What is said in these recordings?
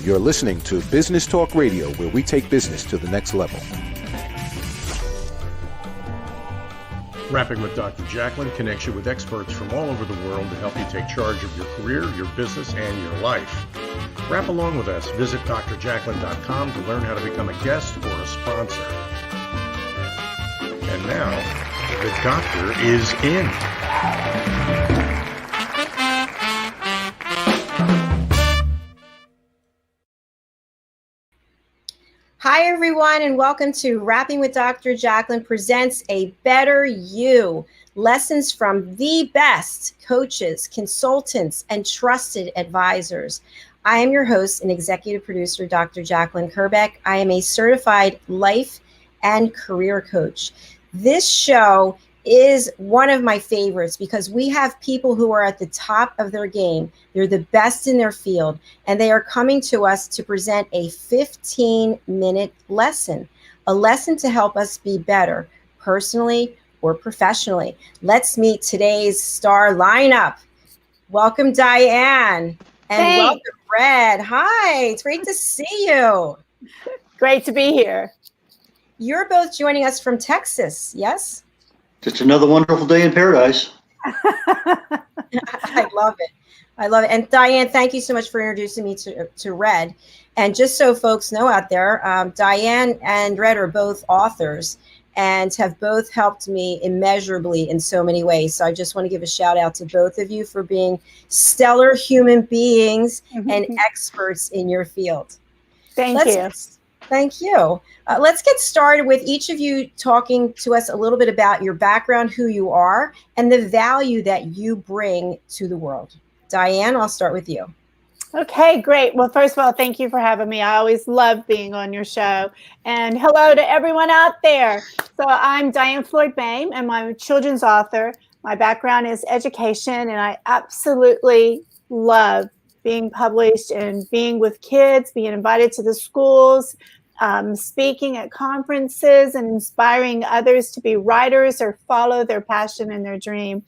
You're listening to Business Talk Radio, where we take business to the next level. Rapping with Dr. Jacalyn connects you with experts from all over the world to help you take charge of your career, your business, and your life. Rap along with us. Visit drjacalyn.com to learn how to become a guest or a sponsor. And now, the doctor is in. Hi, everyone, and welcome to Rapping with Dr. Jacalyn presents A Better You, lessons from the best coaches, consultants, and trusted advisors. I am your host and executive producer, Dr. Jacalyn Kerbeck. I am a certified life and career coach. This show is one of my favorites because we have people who are at the top of their game. They're the best in their field, and they are coming to us to present a 15-minute lesson, a lesson to help us be better personally or professionally. Let's meet today's star lineup. Welcome, Diann, and welcome, Red. Hi, it's great to see you. Great to be here. You're both joining us from Texas, yes? Just another wonderful day in paradise. I love it. I love it. And Diann, thank you so much for introducing me to Red. And just so folks know out there, Diann and Red are both authors and have both helped me immeasurably in so many ways. So I just want to give a shout out to both of you for being stellar human beings and experts in your field. Thank you. Thank you. Let's get started with each of you talking to us a little bit about your background, who you are, and the value that you bring to the world. Diann, I'll start with you. Okay, great. Well, first of all, thank you for having me. I always love being on your show. And hello to everyone out there. So I'm Diann Floyd Boehm, and I'm a children's author. My background is education, and I absolutely love being published and being with kids, being invited to the schools, speaking at conferences and inspiring others to be writers or follow their passion and their dream.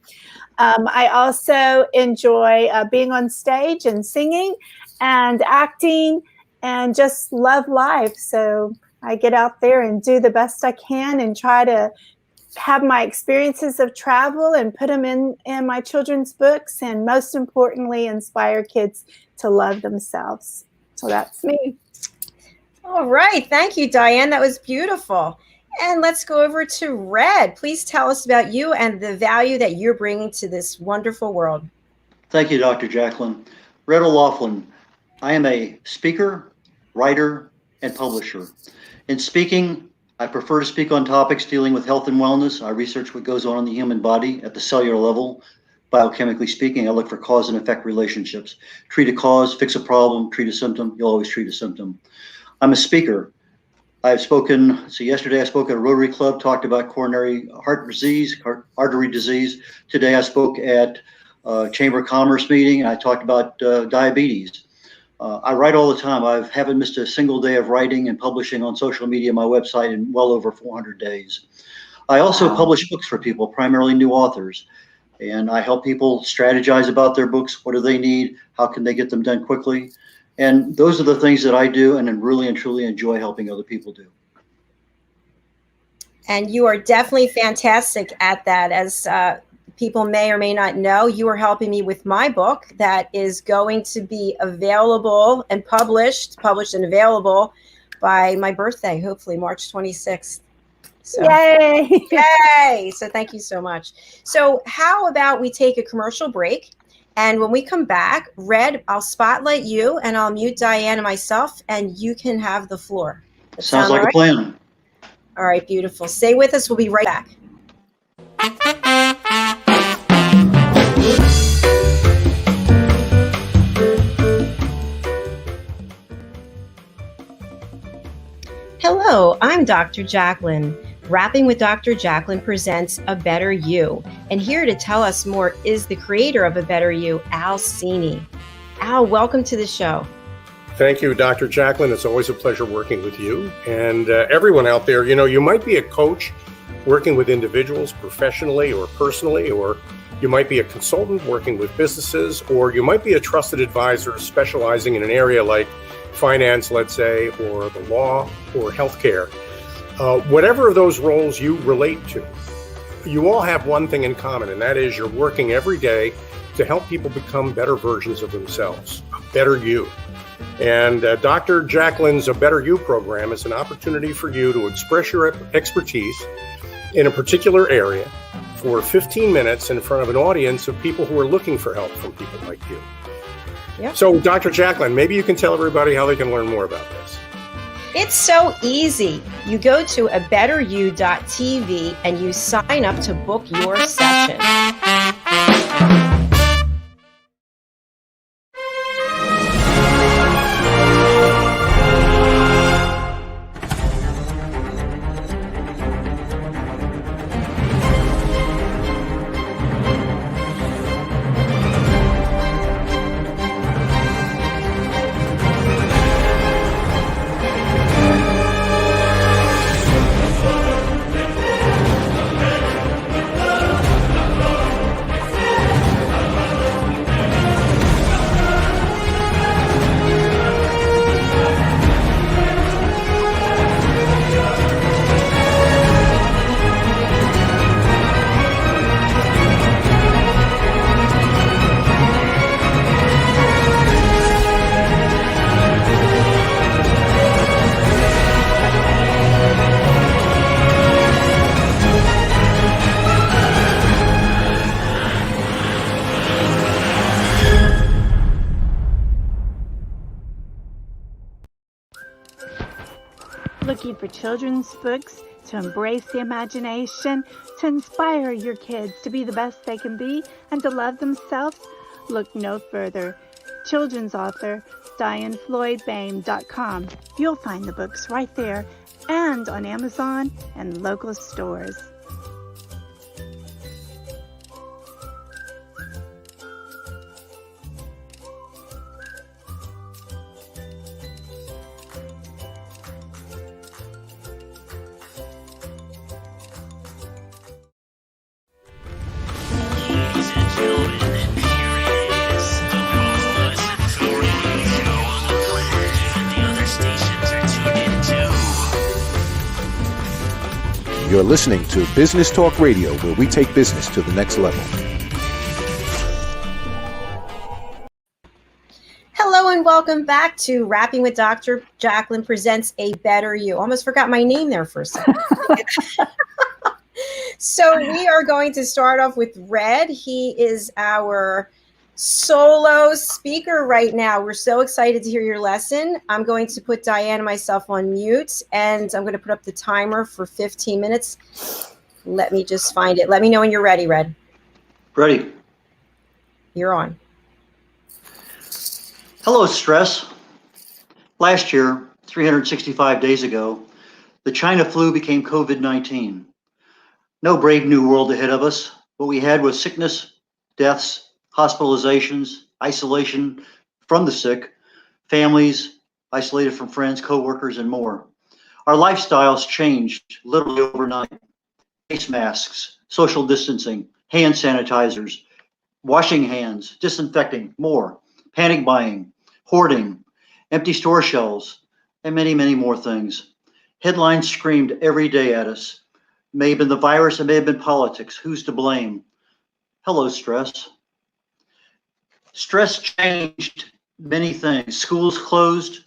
I also enjoy being on stage and singing and acting and just love life. So I get out there and do the best I can and try to have my experiences of travel and put them in my children's books, and most importantly, inspire kids to love themselves. So that's me. All right. Thank you, Diann. That was beautiful. And let's go over to Red. Please tell us about you and the value that you're bringing to this wonderful world. Thank you, Dr. Jacalyn. Red O'Loughlin. I am a speaker, writer, and publisher. In speaking, I prefer to speak on topics dealing with health and wellness. I research what goes on in the human body at the cellular level. Biochemically speaking, I look for cause and effect relationships. Treat a cause, fix a problem, treat a symptom. You'll always treat a symptom. I'm a speaker. I've spoken, yesterday I spoke at a Rotary Club, talked about coronary heart disease, artery disease. Today I spoke at a Chamber of Commerce meeting, and I talked about diabetes. I write all the time. I haven't missed a single day of writing and publishing on social media, my website, in well over 400 days. I also publish books for people, primarily new authors, and I help people strategize about their books. What do they need? How can they get them done quickly? And those are the things that I do and really and truly enjoy helping other people do. And you are definitely fantastic at that. As people may or may not know, you are helping me with my book that is going to be available and published and available by my birthday, hopefully March 26th. So, Yay! Yay! So thank you so much. So how about we take a commercial break? And when we come back, Red, I'll spotlight you and I'll mute Diann and myself, and you can have the floor. Sounds like a plan. All right, beautiful. Stay with us. We'll be right back. Hello, I'm Dr. Jacalyn. Rapping with Dr. Jacalyn presents A Better You. And here to tell us more is the creator of A Better You, Al Sini. Al, welcome to the show. Thank you, Dr. Jacalyn. It's always a pleasure working with you. And everyone out there, you might be a coach working with individuals professionally or personally, or you might be a consultant working with businesses, or you might be a trusted advisor specializing in an area like finance, let's say, or the law, or healthcare. Whatever of those roles you relate to, you all have one thing in common, and that is you're working every day to help people become better versions of themselves, a better you. And Dr. Jacalyn's A Better You program is an opportunity for you to express your expertise in a particular area for 15 minutes in front of an audience of people who are looking for help from people like you. Yep. So, Dr. Jacalyn, maybe you can tell everybody how they can learn more about this. It's so easy. You go to abetteryou.tv and you sign up to book your session. Looking for children's books to embrace the imagination, to inspire your kids to be the best they can be and to love themselves? Look no further. Children's author DiannFloydBoehm.com. You'll find the books right there and on Amazon and local stores. You're listening to Business Talk Radio, where we take business to the next level. Hello and welcome back to Rapping with Dr. Jacalyn presents A Better You. Almost forgot my name there for a second. So we are going to start off with Red. He is our solo speaker right now. We're so excited to hear your lesson. I'm going to put Diann and myself on mute, and I'm going to put up the timer for 15 minutes. Let me just find it. Let me know when you're ready, Red. Ready. You're on. Hello, stress. Last year, 365 days ago, the China flu became COVID-19. No brave new world ahead of us. What we had was sickness, deaths, hospitalizations, isolation from the sick, families isolated from friends, coworkers, and more. Our lifestyles changed literally overnight. Face masks, social distancing, hand sanitizers, washing hands, disinfecting, more, panic buying, hoarding, empty store shelves, and many, many more things. Headlines screamed every day at us. It may have been the virus, it may have been politics. Who's to blame? Hello, stress. Stress changed many things. Schools closed,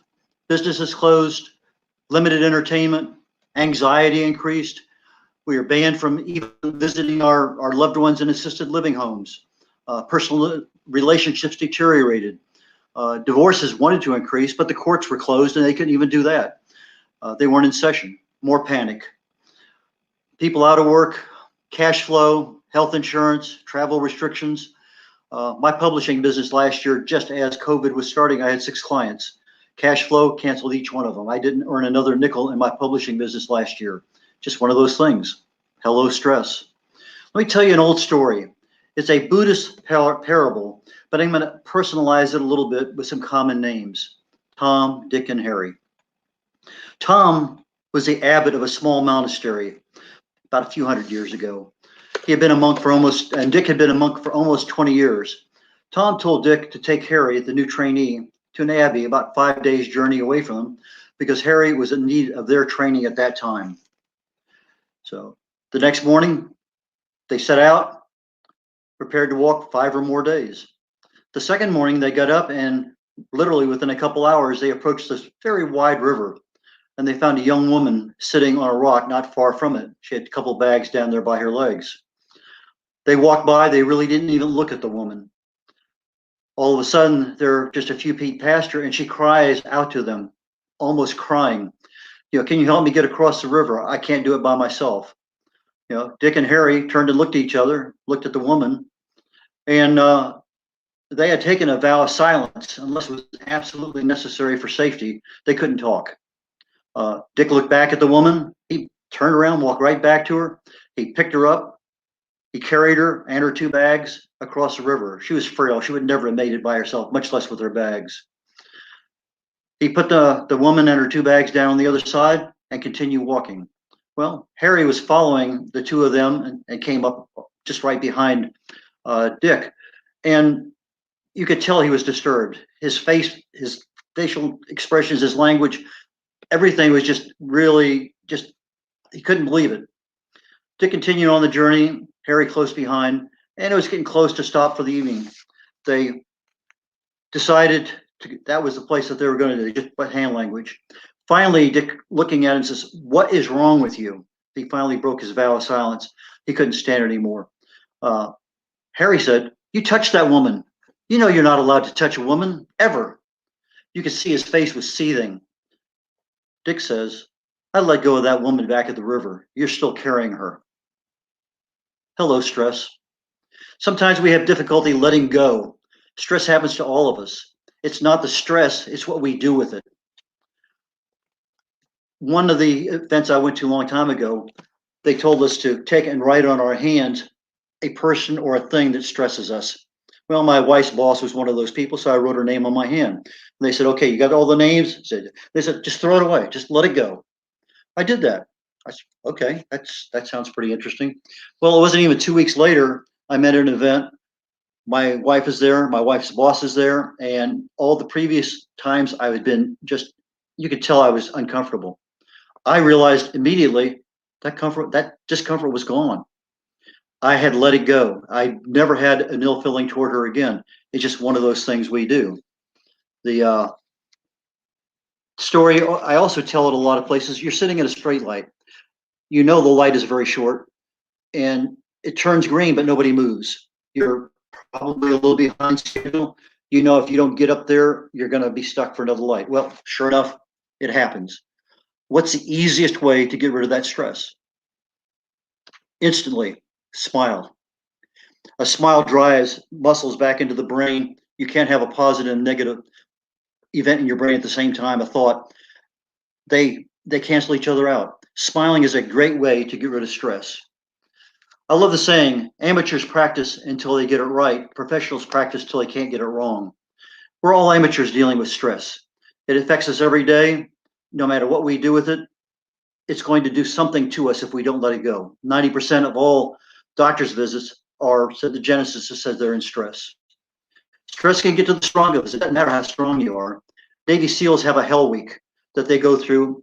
businesses closed, limited entertainment, anxiety increased. We are banned from even visiting our loved ones in assisted living homes. Personal relationships deteriorated. Divorces wanted to increase, but the courts were closed and they couldn't even do that. They weren't in session. More panic. People out of work, cash flow, health insurance, travel restrictions. My publishing business last year, just as COVID was starting, I had 6 clients. Cash flow, canceled each one of them. I didn't earn another nickel in my publishing business last year. Just one of those things. Hello, stress. Let me tell you an old story. It's a Buddhist parable, but I'm going to personalize it a little bit with some common names. Tom, Dick, and Harry. Tom was the abbot of a small monastery about a few hundred years ago. He had been a monk and Dick had been a monk for almost 20 years. Tom told Dick to take Harry, the new trainee, to an abbey about 5 days journey away from them because Harry was in need of their training at that time. So the next morning, they set out, prepared to walk 5 or more days. The second morning, they got up and literally within a couple hours, they approached this very wide river and they found a young woman sitting on a rock not far from it. She had a couple bags down there by her legs. They walked by, they really didn't even look at the woman. All of a sudden, they're just a few feet past her and she cries out to them, almost crying, can you help me get across the river? I can't do it by myself. Dick and Harry turned and looked at each other, looked at the woman, and they had taken a vow of silence unless it was absolutely necessary for safety. They couldn't talk. Dick looked back at the woman. He turned around, walked right back to her. He picked her up. He carried her and her 2 bags across the river. She was frail. She would never have made it by herself, much less with her bags. He put the woman and her 2 bags down on the other side and continued walking. Well, Harry was following the 2 of them and came up just right behind Dick. And you could tell he was disturbed. His face, his facial expressions, his language, everything was just really, he couldn't believe it. Dick continued on the journey, Harry close behind, and it was getting close to stop for the evening. They decided that was the place that they were going to do, just by hand language. Finally, Dick looking at him says, "What is wrong with you?" He finally broke his vow of silence. He couldn't stand it anymore. Harry said, "You touched that woman. You know you're not allowed to touch a woman, ever." You could see his face was seething. Dick says, "I let go of that woman back at the river. You're still carrying her." Hello, stress. Sometimes we have difficulty letting go. Stress happens to all of us. It's not the stress, it's what we do with it. One of the events I went to a long time ago, they told us to take and write on our hands a person or a thing that stresses us. Well, my wife's boss was one of those people, so I wrote her name on my hand. And they said, "Okay, you got all the names?" They said, "Just throw it away. Just let it go." I did that. I said, "Okay, that sounds pretty interesting." Well, it wasn't even 2 weeks later, I met at an event. My wife is there, my wife's boss is there, and all the previous times I had been you could tell I was uncomfortable. I realized immediately that discomfort was gone. I had let it go. I never had an ill feeling toward her again. It's just one of those things we do. The story, I also tell it a lot of places. You're sitting at a straight light. You know the light is very short and it turns green, but nobody moves. You're probably a little behind schedule. You know, if you don't get up there, you're going to be stuck for another light. Well, sure enough, it happens. What's the easiest way to get rid of that stress? Instantly, smile. A smile drives muscles back into the brain. You can't have a positive and negative event in your brain at the same time, a thought. They cancel each other out. Smiling is a great way to get rid of stress. I love the saying, amateurs practice until they get it right. Professionals practice till they can't get it wrong. We're all amateurs dealing with stress. It affects us every day. No matter what we do with it, it's going to do something to us if we don't let it go. 90% of all doctor's visits said the genesis says they're in stress. Stress can get to the strong of us. It doesn't matter how strong you are. Navy SEALs have a hell week that they go through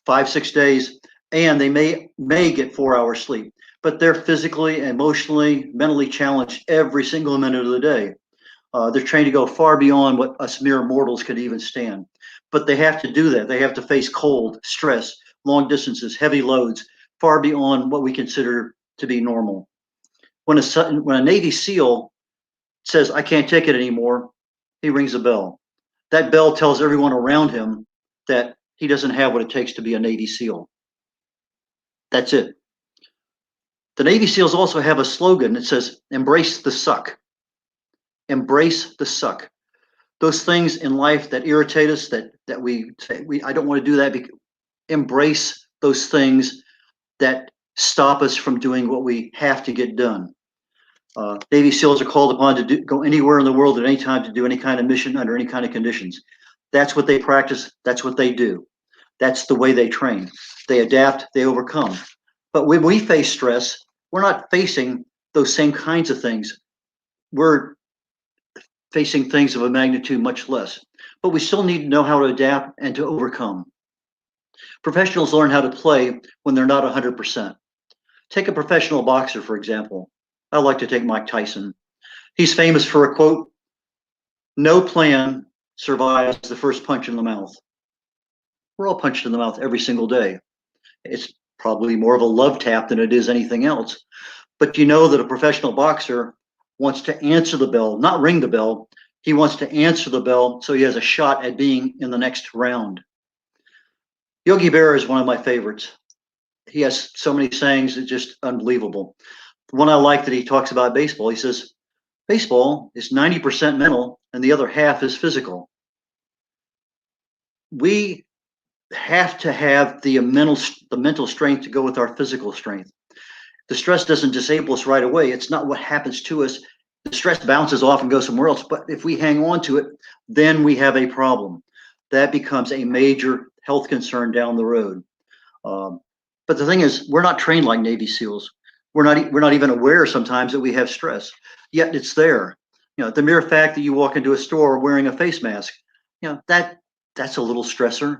5-6 days, and they may get 4 hours sleep, but they're physically, emotionally, mentally challenged every single minute of the day. They're trained to go far beyond what us mere mortals could even stand. But they have to do that. They have to face cold, stress, long distances, heavy loads, far beyond what we consider to be normal. When a Navy SEAL says, "I can't take it anymore," he rings a bell. That bell tells everyone around him that he doesn't have what it takes to be a Navy SEAL. That's it. The Navy SEALs also have a slogan that says, "Embrace the suck." Embrace the suck. Those things in life that irritate us, that we say, I don't want to do that. Embrace those things that stop us from doing what we have to get done. Navy SEALs are called upon to go anywhere in the world at any time to do any kind of mission under any kind of conditions. That's what they practice. That's what they do. That's the way they train. They adapt, they overcome. But when we face stress, we're not facing those same kinds of things. We're facing things of a magnitude much less. But we still need to know how to adapt and to overcome. Professionals learn how to play when they're not 100%. Take a professional boxer, for example. I like to take Mike Tyson. He's famous for a quote, "No plan survives the first punch in the mouth." We're all punched in the mouth every single day. It's probably more of a love tap than it is anything else. But you know that a professional boxer wants to answer the bell, not ring the bell. He wants to answer the bell so he has a shot at being in the next round. Yogi Berra is one of my favorites. He has so many sayings that just unbelievable. The one I like that he talks about baseball, he says, baseball is 90% mental and the other half is physical. We have to have the mental strength to go with our physical strength. The stress doesn't disable us right away. It's not what happens to us. The stress bounces off and goes somewhere else. But if we hang on to it, then we have a problem. That becomes a major health concern down the road. But the thing is, we're not trained like Navy SEALs. We're not even aware sometimes that we have stress. Yet it's there. You know, the mere fact that you walk into a store wearing a face mask, you know, that's a little stressor.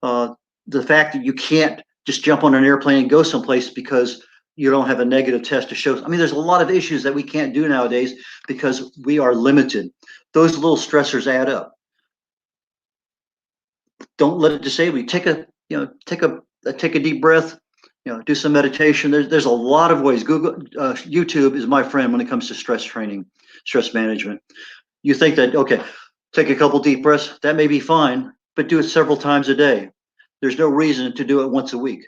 The fact that you can't just jump on an airplane and go someplace because you don't have a negative test to show. I mean, there's a lot of issues that we can't do nowadays because we are limited. Those little stressors add up. Don't let it disable you. Take a deep breath. You know, do some meditation. There's a lot of ways. YouTube is my friend when it comes to stress training, stress management. You think that, okay, take a couple deep breaths, that may be fine, but do it several times a day. There's no reason to do it once a week.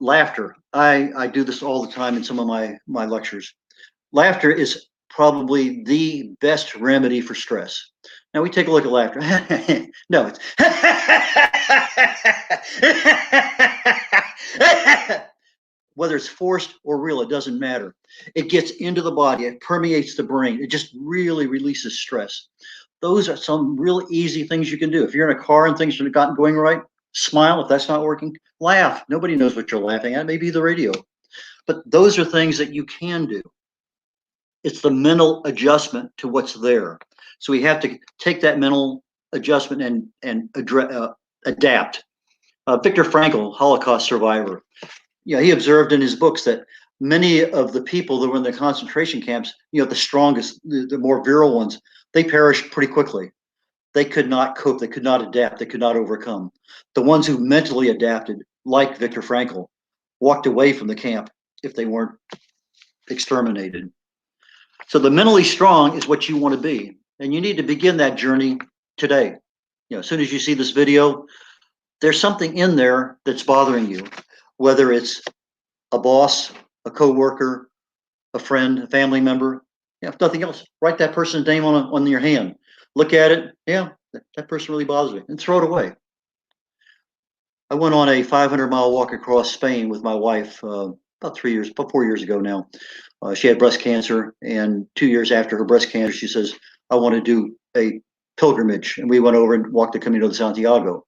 Laughter. I do this all the time in some of my lectures. Laughter is probably the best remedy for stress. Now we take a look at laughter. No, it's whether it's forced or real, it doesn't matter. It gets into the body, it permeates the brain, it just really releases stress. Those are some real easy things you can do. If you're in a car and things have gotten going right, smile. If that's not working, laugh. Nobody knows what you're laughing at, maybe the radio. But those are things that you can do. It's the mental adjustment to what's there. So we have to take that mental adjustment and adapt. Viktor Frankl, Holocaust survivor, he observed in his books that many of the people that were in the concentration camps, the strongest, the more virile ones, they perished pretty quickly. They could not cope. They could not adapt. They could not overcome. The ones who mentally adapted, like Viktor Frankl, walked away from the camp if they weren't exterminated. So the mentally strong is what you want to be. And you need to begin that journey today. As soon as you see this video, there's something in there that's bothering you, whether it's a boss, a coworker, a friend, a family member. If nothing else, write that person's name on your hand. Look at it. Yeah, that person really bothers me, and throw it away. I went on a 500-mile walk across Spain with my wife about 4 years ago now. She had breast cancer, and 2 years after her breast cancer, she says, I want to do a pilgrimage. And we went over and walked the Camino de Santiago.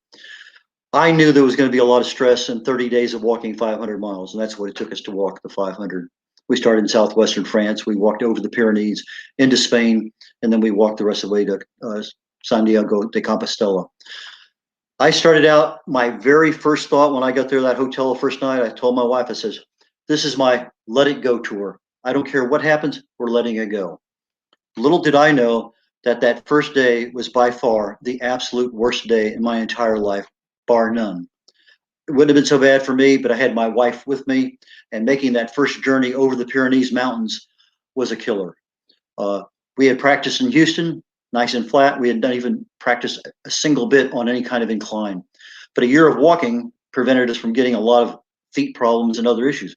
I knew there was going to be a lot of stress in 30 days of walking 500 miles, and that's what it took us to walk the 500. We started in southwestern France. We walked over the Pyrenees into Spain, and then we walked the rest of the way to Santiago de Compostela. I started out, my very first thought when I got there, that hotel the first night, I told my wife, I says, this is my let it go tour. I don't care what happens, we're letting it go. Little did I know that first day was by far the absolute worst day in my entire life, bar none. It wouldn't have been so bad for me, but I had my wife with me, and making that first journey over the Pyrenees Mountains was a killer. We had practiced in Houston, nice and flat. We had not even practiced a single bit on any kind of incline. But a year of walking prevented us from getting a lot of feet problems and other issues.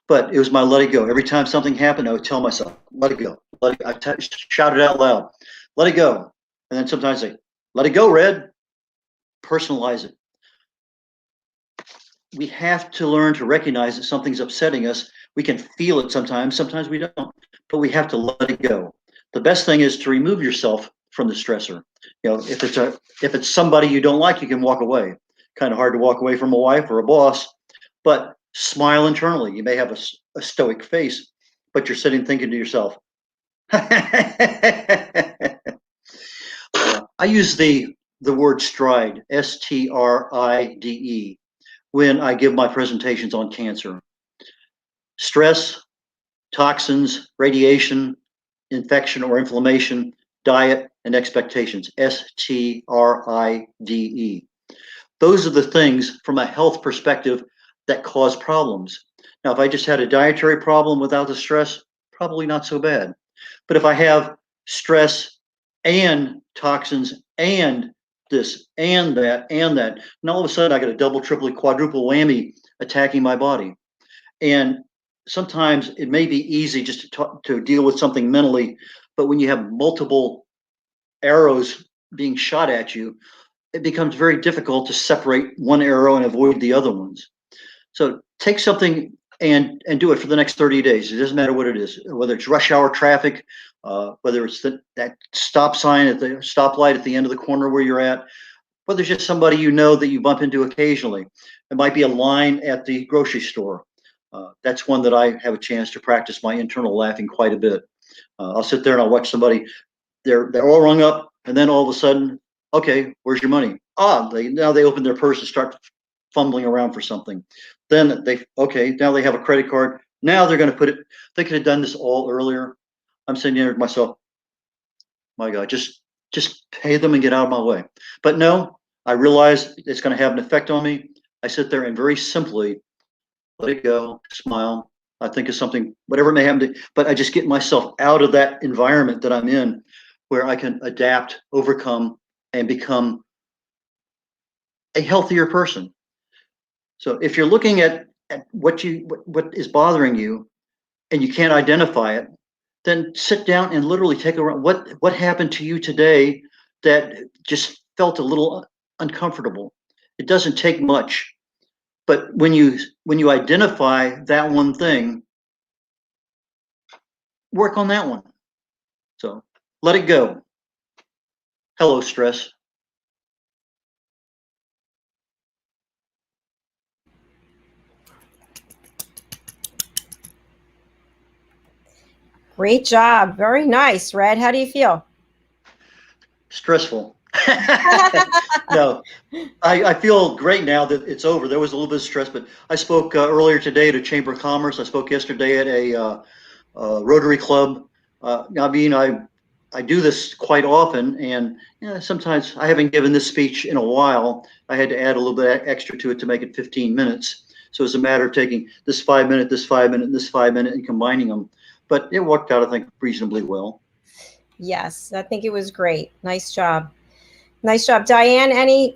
But it was my let it go. Every time something happened, I would tell myself, let it go. I shout it out loud, let it go. And then sometimes I say, let it go, Red. Personalize it. We have to learn to recognize that something's upsetting us. We can feel it sometimes we don't, but we have to let it go. The best thing is to remove yourself from the stressor. If it's somebody you don't like, you can walk away. Kind of hard to walk away from a wife or a boss, but smile internally. You may have a stoic face, but you're sitting thinking to yourself, I use the word stride, STRIDE, when I give my presentations on cancer. Stress, toxins, radiation, infection or inflammation, diet, and expectations, STRIDE. Those are the things from a health perspective that cause problems. Now, if I just had a dietary problem without the stress, probably not so bad. But if I have stress and toxins and this and that, and all of a sudden I got a double, triple, quadruple whammy attacking my body. And sometimes it may be easy just to deal with something mentally, but when you have multiple arrows being shot at you, it becomes very difficult to separate one arrow and avoid the other ones. So take something and do it for the next 30 days. It doesn't matter what it is, whether it's rush hour traffic, whether it's that stop sign at the stoplight at the end of the corner where you're at, whether it's just somebody you know that you bump into occasionally. It might be a line at the grocery store. That's one that I have a chance to practice my internal laughing quite a bit. I'll sit there and I'll watch somebody, they're all rung up, and then all of a sudden, okay, where's your money? Now they open their purse and start fumbling around for something. Then now they have a credit card. Now they're going to put it, they could have done this all earlier. I'm sitting there to myself, my God, just pay them and get out of my way. But no, I realize it's going to have an effect on me. I sit there and very simply let it go, smile. I think of something, whatever may happen to, but I just get myself out of that environment that I'm in where I can adapt, overcome, and become a healthier person. So if you're looking at what is bothering you and you can't identify it, then sit down and literally take a run. What happened to you today that just felt a little uncomfortable? It doesn't take much, but when you identify that one thing, work on that one. So let it go. Hello, stress. Great job. Very nice. Red, how do you feel? Stressful. No, I feel great now that it's over. There was a little bit of stress, but I spoke earlier today at a Chamber of Commerce. I spoke yesterday at a Rotary Club. I do this quite often, and sometimes I haven't given this speech in a while. I had to add a little bit extra to it to make it 15 minutes. So it's a matter of taking this 5 minute, this 5 minute, and this 5 minute and combining them. But it worked out, I think, reasonably well. Yes, I think it was great. Nice job. Nice job. Diann,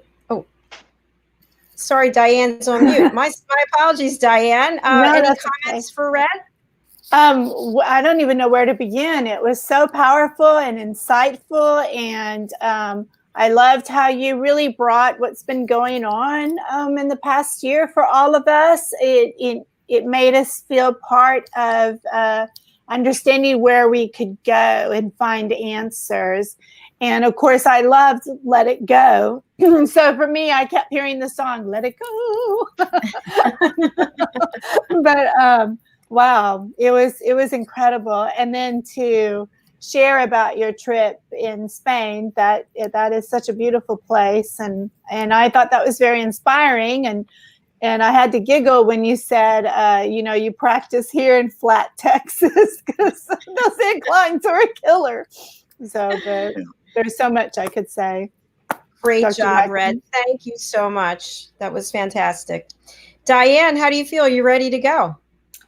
sorry, Diann's on mute. My apologies, Diann. Any comments for Red? I don't even know where to begin. It was so powerful and insightful, and I loved how you really brought what's been going on in the past year for all of us. It made us feel part of understanding where we could go and find answers. And of course, I loved Let It Go. So for me, I kept hearing the song, Let It Go. But wow, it was incredible. And then to share about your trip in Spain, that is such a beautiful place. And I thought that was very inspiring. And I had to giggle when you said, you practice here in flat Texas, because those inclines are a killer. So there's so much I could say. Great job, Red. Thank you so much. That was fantastic. Diann, how do you feel? You ready to go?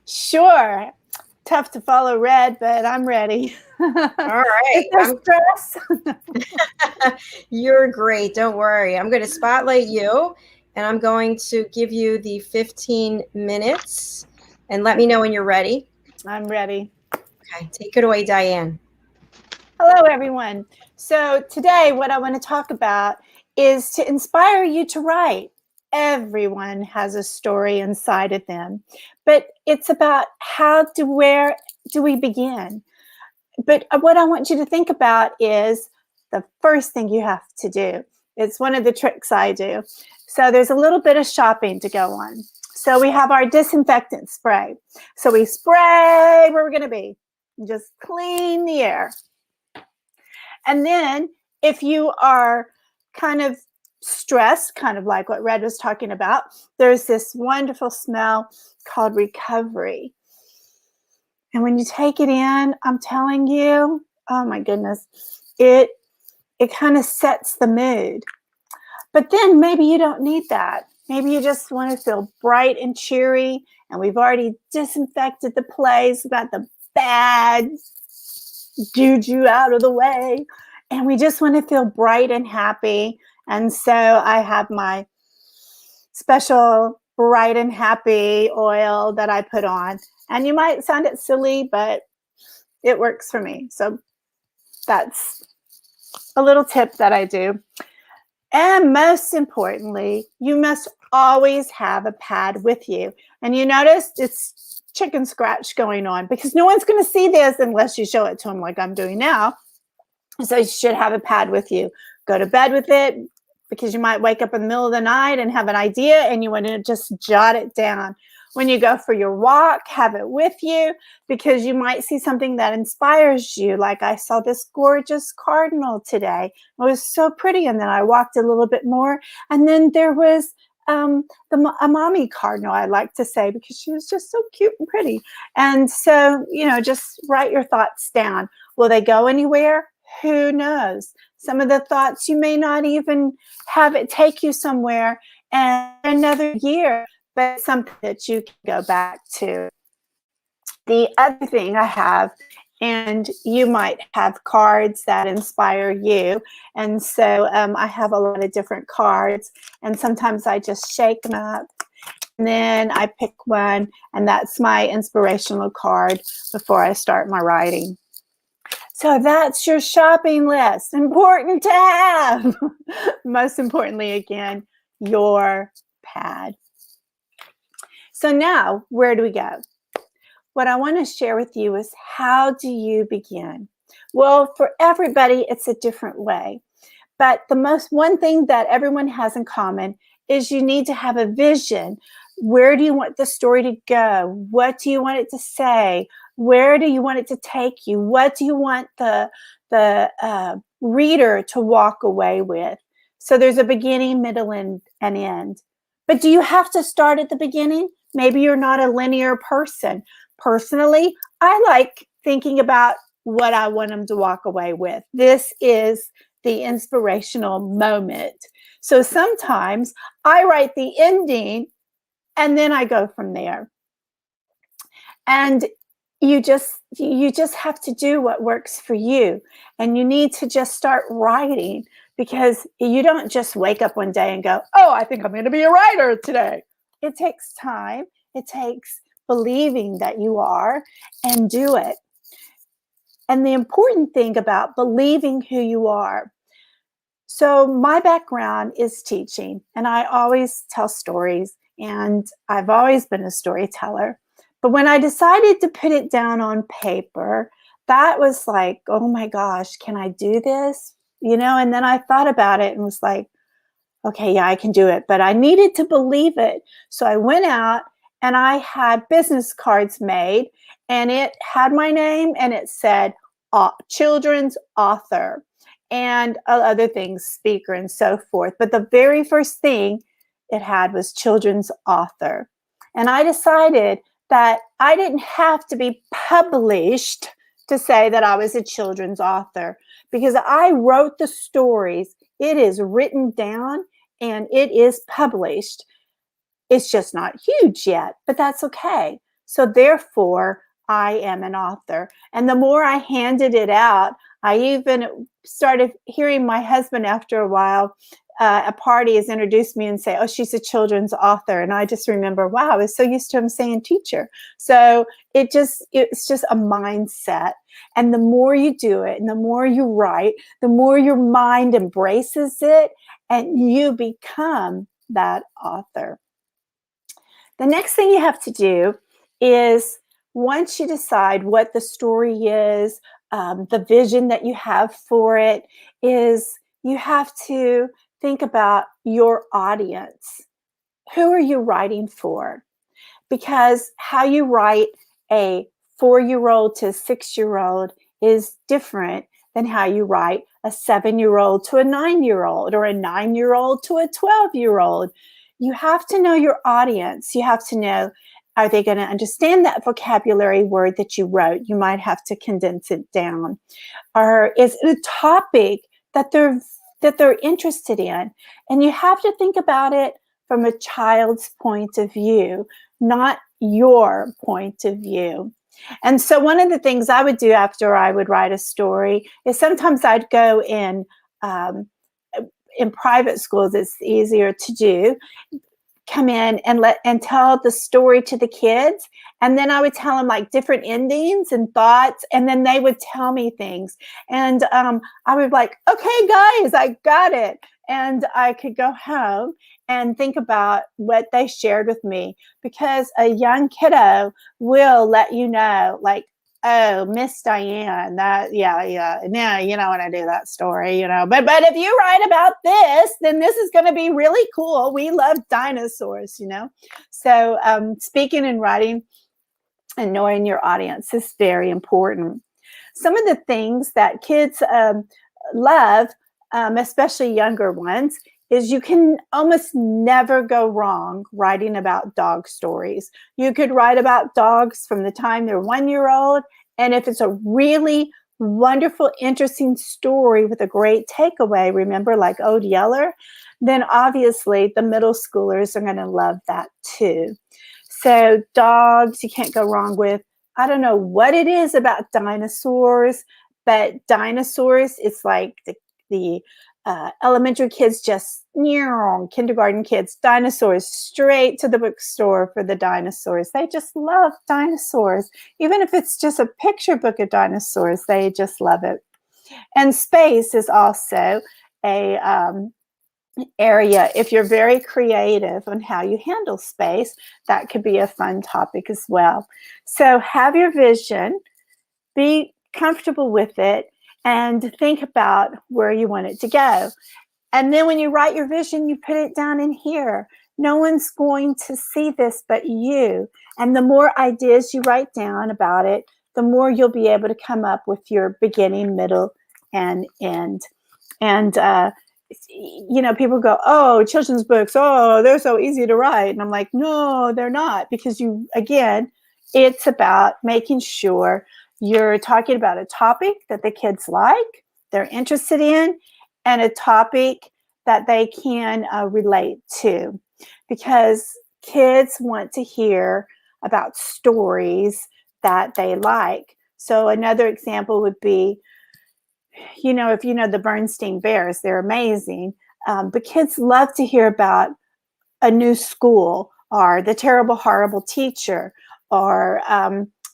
Sure. Tough to follow Red, but I'm ready. All right. Stress. You're great. Don't worry. I'm going to spotlight you, and I'm going to give you the 15 minutes, and let me know when you're ready. I'm ready. Okay. Take it away, Diann. Hello, everyone. So today, what I want to talk about is to inspire you to write. Everyone has a story inside of them, but it's about where do we begin? But what I want you to think about is the first thing you have to do. It's one of the tricks I do. So there's a little bit of shopping to go on. So we have our disinfectant spray. So we spray where we're going to be. Just clean the air. And then if you are kind of stressed, kind of like what Red was talking about, there's this wonderful smell called recovery. And when you take it in, I'm telling you, oh my goodness, it kind of sets the mood. But then maybe you don't need that. Maybe you just want to feel bright and cheery. And we've already disinfected the place, got the bad juju out of the way. And we just want to feel bright and happy. And so I have my special bright and happy oil that I put on. And you might sound it silly, but it works for me. So that's a little tip that I do. And most importantly, you must always have a pad with you. And you notice it's chicken scratch going on because no one's going to see this unless you show it to them like I'm doing now. So you should have a pad with you. Go to bed with it because you might wake up in the middle of the night and have an idea and you want to just jot it down. When you go for your walk, have it with you because you might see something that inspires you. Like I saw this gorgeous cardinal today. It was so pretty. And then I walked a little bit more. And then there was a mommy cardinal, I like to say, because she was just so cute and pretty. And so, just write your thoughts down. Will they go anywhere? Who knows? Some of the thoughts you may not even have it take you somewhere and another year, but something that you can go back to. The other thing I have, and you might have cards that inspire you. And so I have a lot of different cards, and sometimes I just shake them up. And then I pick one, and that's my inspirational card before I start my writing. So that's your shopping list. Important to have. Most importantly, again, your pad. So now, where do we go? What I want to share with you is how do you begin? Well, for everybody, it's a different way. But one thing that everyone has in common is you need to have a vision. Where do you want the story to go? What do you want it to say? Where do you want it to take you? What do you want the reader to walk away with? So there's a beginning, middle, and end. But do you have to start at the beginning? Maybe you're not a linear person. Personally, I like thinking about what I want them to walk away with. This is the inspirational moment. So sometimes I write the ending and then I go from there. And you just have to do what works for you. And you need to just start writing because you don't just wake up one day and go, oh, I think I'm going to be a writer today. It takes time. It takes believing that you are and do it. And the important thing about believing who you are. So my background is teaching, and I always tell stories, and I've always been a storyteller. But when I decided to put it down on paper, that was like, oh my gosh, can I do this? And then I thought about it and was like, okay, yeah, I can do it. But I needed to believe it. So I went out and I had business cards made, and it had my name and it said children's author and other things, speaker and so forth. But the very first thing it had was children's author. And I decided that I didn't have to be published to say that I was a children's author because I wrote the stories. It is written down and it is published. It's just not huge yet, but that's okay. So therefore, I am an author. And the more I handed it out, I even started hearing my husband after a while at parties introduce me and say, oh, she's a children's author. And I just remember, wow, I was so used to him saying teacher. So it's just a mindset. And the more you do it and the more you write, the more your mind embraces it and you become that author. The next thing you have to do is once you decide what the story is, the vision that you have for it is you have to think about your audience. Who are you writing for? Because how you write a 4-year-old to a 6-year-old is different than how you write a 7-year-old to a 9-year-old or a 9-year-old to a 12-year-old. You have to know your audience. You have to know, are they going to understand that vocabulary word that you wrote? You might have to condense it down. Or is it a topic that they're interested in? And you have to think about it from a child's point of view, not your point of view. And so one of the things I would do after I would write a story is sometimes I'd go in private schools. It's easier to do. Come in and tell the story to the kids, and then I would tell them like different endings and thoughts, and then they would tell me things, and I would be like, okay guys, I got it, and I could go home and think about what they shared with me, because a young kiddo will let you know, like, oh, Miss Diann, now you know when I do that story, you know, but if you write about this, then this is going to be really cool. We love dinosaurs, you know. So speaking and writing and knowing your audience is very important. Some of the things that kids love, especially younger ones, is you can almost never go wrong writing about dog stories. You could write about dogs from the time they're 1-year-old, and if it's a really wonderful, interesting story with a great takeaway, remember, like Old Yeller, then obviously the middle schoolers are going to love that too. So dogs, you can't go wrong with. I don't know what it is about dinosaurs, but dinosaurs, it's like the elementary kids just, kindergarten kids, dinosaurs, straight to the bookstore for the dinosaurs. They just love dinosaurs. Even if it's just a picture book of dinosaurs, they just love it. And space is also a area, if you're very creative on how you handle space, that could be a fun topic as well. So have your vision, be comfortable with it, and think about where you want it to go. And then when you write your vision, you put it down in here. No one's going to see this but you. And the more ideas you write down about it, the more you'll be able to come up with your beginning, middle, and end. And, you know, people go, oh, children's books, oh, they're so easy to write. And I'm like, no, they're not. Because again, it's about making sure you're talking about a topic that the kids like, they're interested in, and a topic that they can relate to, because kids want to hear about stories that they like. So another example would be, you know, if you know the Bernstein Bears, they're amazing, but kids love to hear about a new school or the terrible, horrible teacher, or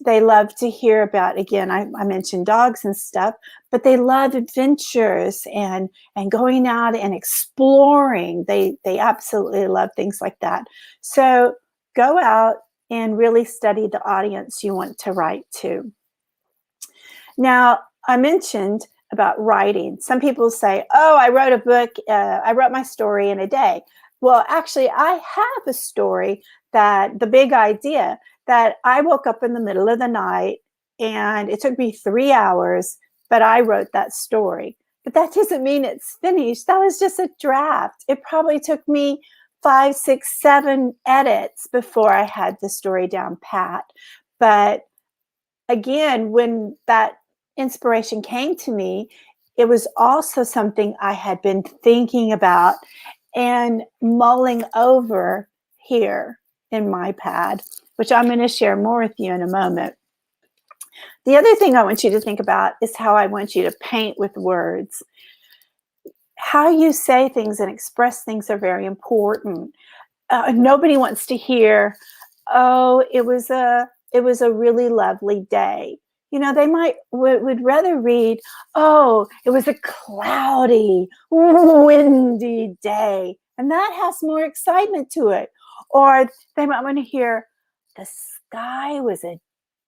they love to hear about, again, I mentioned dogs and stuff, but they love adventures and going out and exploring. They absolutely love things like that. So go out and really study the audience you want to write to. Now, I mentioned about writing. Some people say, oh, I wrote a book, I wrote my story in a day. Well, actually, I have a story the big idea, that I woke up in the middle of the night and it took me 3 hours, but I wrote that story. But that doesn't mean it's finished. That was just a draft. It probably took me 5, 6, 7 edits before I had the story down pat. But again, when that inspiration came to me, it was also something I had been thinking about and mulling over here in my pad, which I'm going to share more with you in a moment. The other thing I want you to think about is how I want you to paint with words. How you say things and express things are very important. Nobody wants to hear, oh, it was a really lovely day. You know, they would rather read, oh, it was a cloudy, windy day. And that has more excitement to it. Or they might want to hear, the sky was a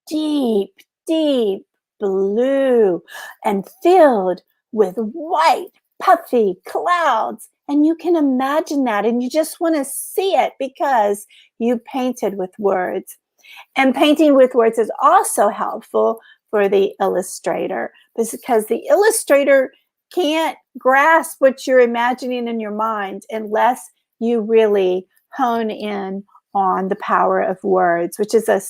deep, deep blue and filled with white, puffy clouds. And you can imagine that, and you just want to see it because you painted with words. And painting with words is also helpful for the illustrator, because the illustrator can't grasp what you're imagining in your mind unless you really hone in on the power of words, which is a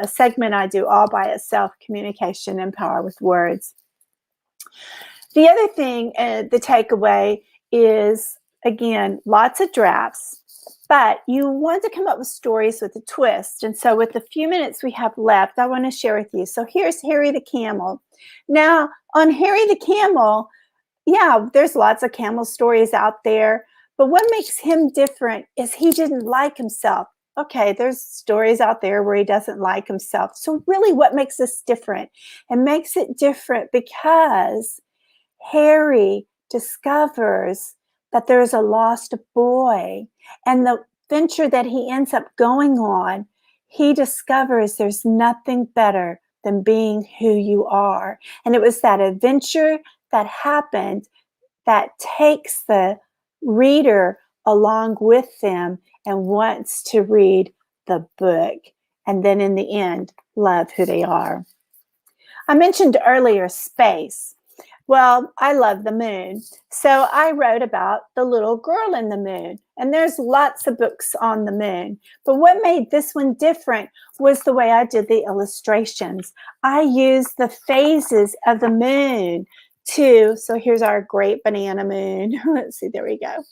segment I do all by itself, communication and power with words. The other thing, the takeaway is, again, lots of drafts, but you want to come up with stories with a twist. And so with the few minutes we have left, I want to share with you. So here's Harry the Camel. Now, on Harry the Camel, yeah, there's lots of camel stories out there, but what makes him different is he didn't like himself. Okay, there's stories out there where he doesn't like himself. So really, what makes this different? It makes it different because Harry discovers that there's a lost boy, and the venture that he ends up going on, he discovers there's nothing better than being who you are. And it was that adventure that happened that takes the reader along with them and wants to read the book, and then in the end, love who they are. I mentioned earlier space. Well, I love the moon. So I wrote about the little girl in the moon. And there's lots of books on the moon. But what made this one different was the way I did the illustrations. I used the phases of the moon so here's our great banana moon. Let's see, there we go.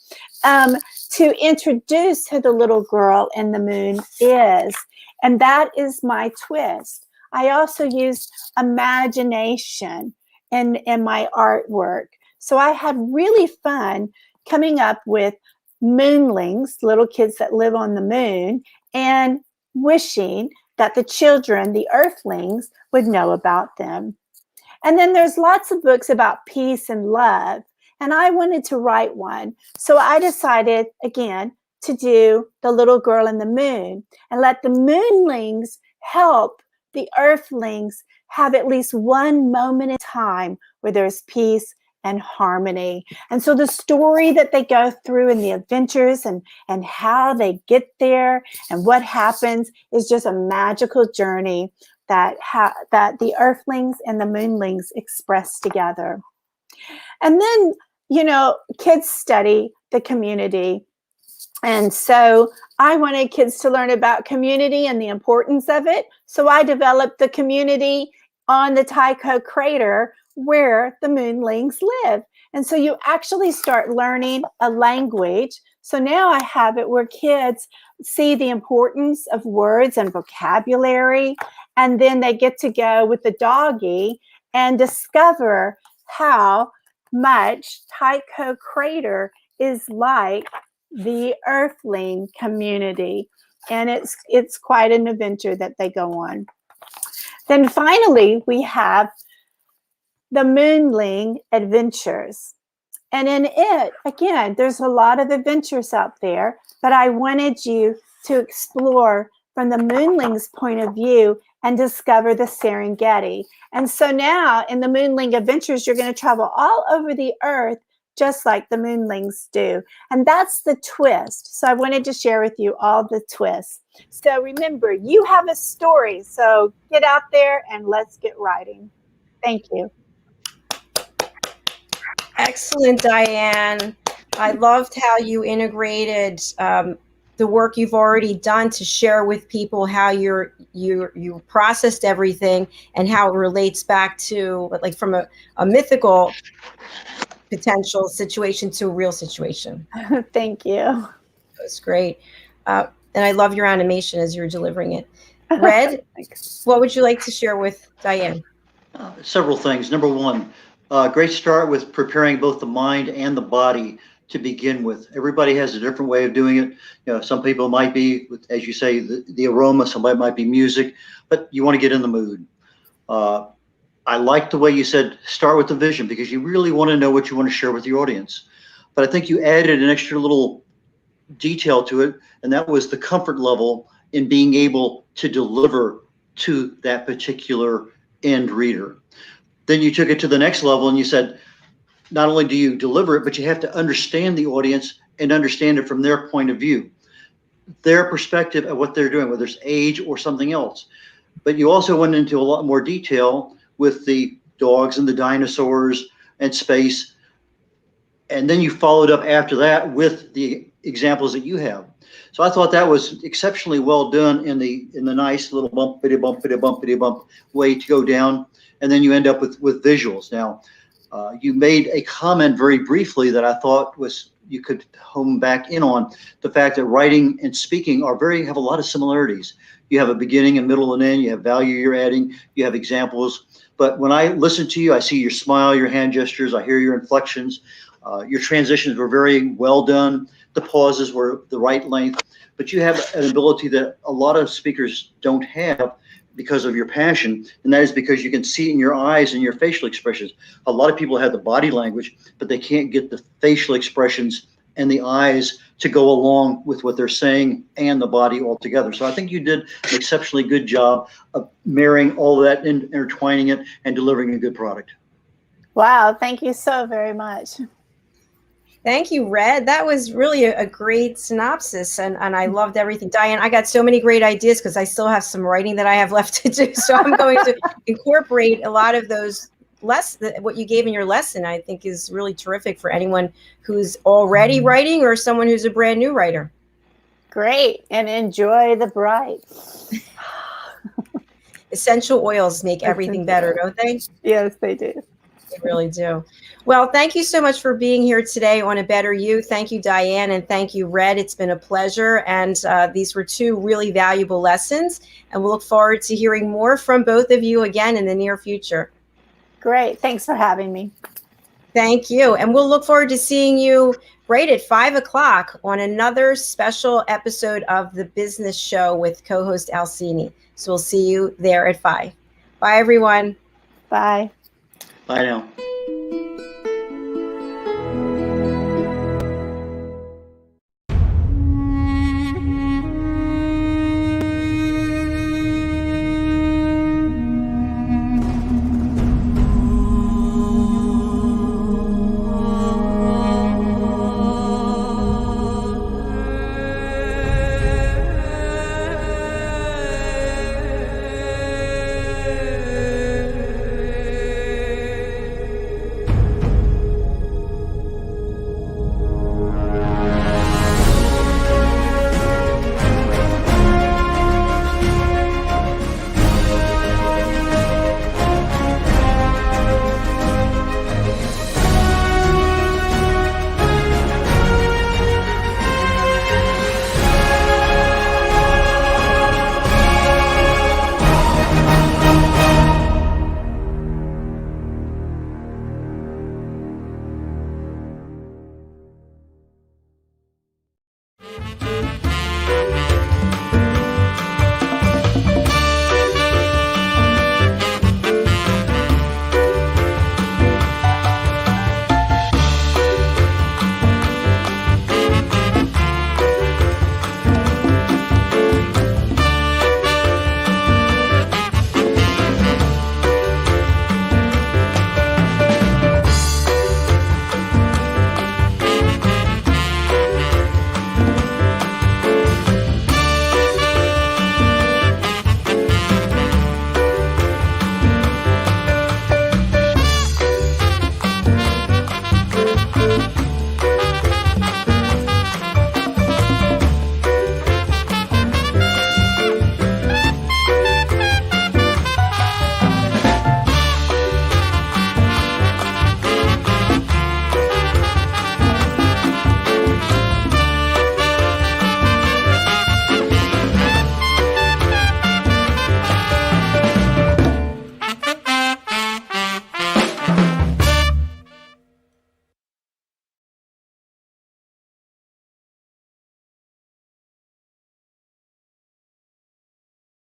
To introduce who the little girl in the moon is. And that is my twist. I also used imagination in my artwork. So I had really fun coming up with moonlings, little kids that live on the moon, and wishing that the children, the earthlings, would know about them. And then there's lots of books about peace and love, and I wanted to write one. So I decided, again, to do the little girl in the moon and let the moonlings help the earthlings have at least one moment in time where there's peace and harmony. And so the story that they go through and the adventures and how they get there and what happens is just a magical journey that the earthlings and the moonlings express together. And then, kids study the community. And so I wanted kids to learn about community and the importance of it. So I developed the community on the Tycho crater where the moonlings live. And so you actually start learning a language. So now I have it where kids see the importance of words and vocabulary. And then they get to go with the doggy and discover how much Tycho crater is like the earthling community. And it's quite an adventure that they go on. Then finally, we have the Moonling Adventures. And in it, again, there's a lot of adventures out there, but I wanted you to explore from the Moonling's point of view and discover the Serengeti. And so now in the Moonling Adventures, you're going to travel all over the earth just like the moonlings do. And that's the twist. So I wanted to share with you all the twists. So remember, you have a story. So get out there and let's get writing. Thank you. Excellent, Diann. I loved how you integrated the work you've already done to share with people how you processed everything and how it relates back to, like, from a mythical potential situation to a real situation. Thank you. That was great. And I love your animation as you're delivering it. Red, what would you like to share with Diann? Several things. Number one, great start with preparing both the mind and the body to begin with. Everybody has a different way of doing it. Some people might be, as you say, the aroma, somebody might be music, but you want to get in the mood. I like the way you said start with the vision, because you really want to know what you want to share with your audience. But I think you added an extra little detail to it, and that was the comfort level in being able to deliver to that particular end reader. Then you took it to the next level and you said, not only do you deliver it, but you have to understand the audience and understand it from their point of view. their perspective of what they're doing, whether it's age or something else. But you also went into a lot more detail with the dogs and the dinosaurs and space. And then you followed up after that with the examples that you have. So I thought that was exceptionally well done in the nice little bumpity bump way to go down. And then you end up with visuals. Now, you made a comment very briefly that I thought was you could hone back in on the fact that writing and speaking have a lot of similarities. You have a beginning, a middle, and end. You have value you're adding. You have examples. But when I listen to you, I see your smile, your hand gestures. I hear your inflections. Your transitions were very well done. The pauses were the right length. But you have an ability that a lot of speakers don't have because of your passion, and that is because you can see it in your eyes and your facial expressions. A lot of people have the body language, but they can't get the facial expressions and the eyes to go along with what they're saying and the body all together. So I think you did an exceptionally good job of marrying all of that, intertwining it, and delivering a good product. Wow, thank you so very much. Thank you, Red. That was really a great synopsis, and I loved everything. Diann, I got so many great ideas because I still have some writing that I have left to do. So I'm going to incorporate a lot of those what you gave in your lesson. I think is really terrific for anyone who's already writing or someone who's a brand new writer. Great, and enjoy the bright. Essential oils make everything better, don't they? Yes, they do. They really do. Well, thank you so much for being here today on A Better You. Thank you, Diann, and thank you, Red. It's been a pleasure. And these were two really valuable lessons. And we'll look forward to hearing more from both of you again in the near future. Great. Thanks for having me. Thank you. And we'll look forward to seeing you right at 5 o'clock on another special episode of The Business Show with co-host Alcini. So we'll see you there at 5. Bye, everyone. Bye. Bye now.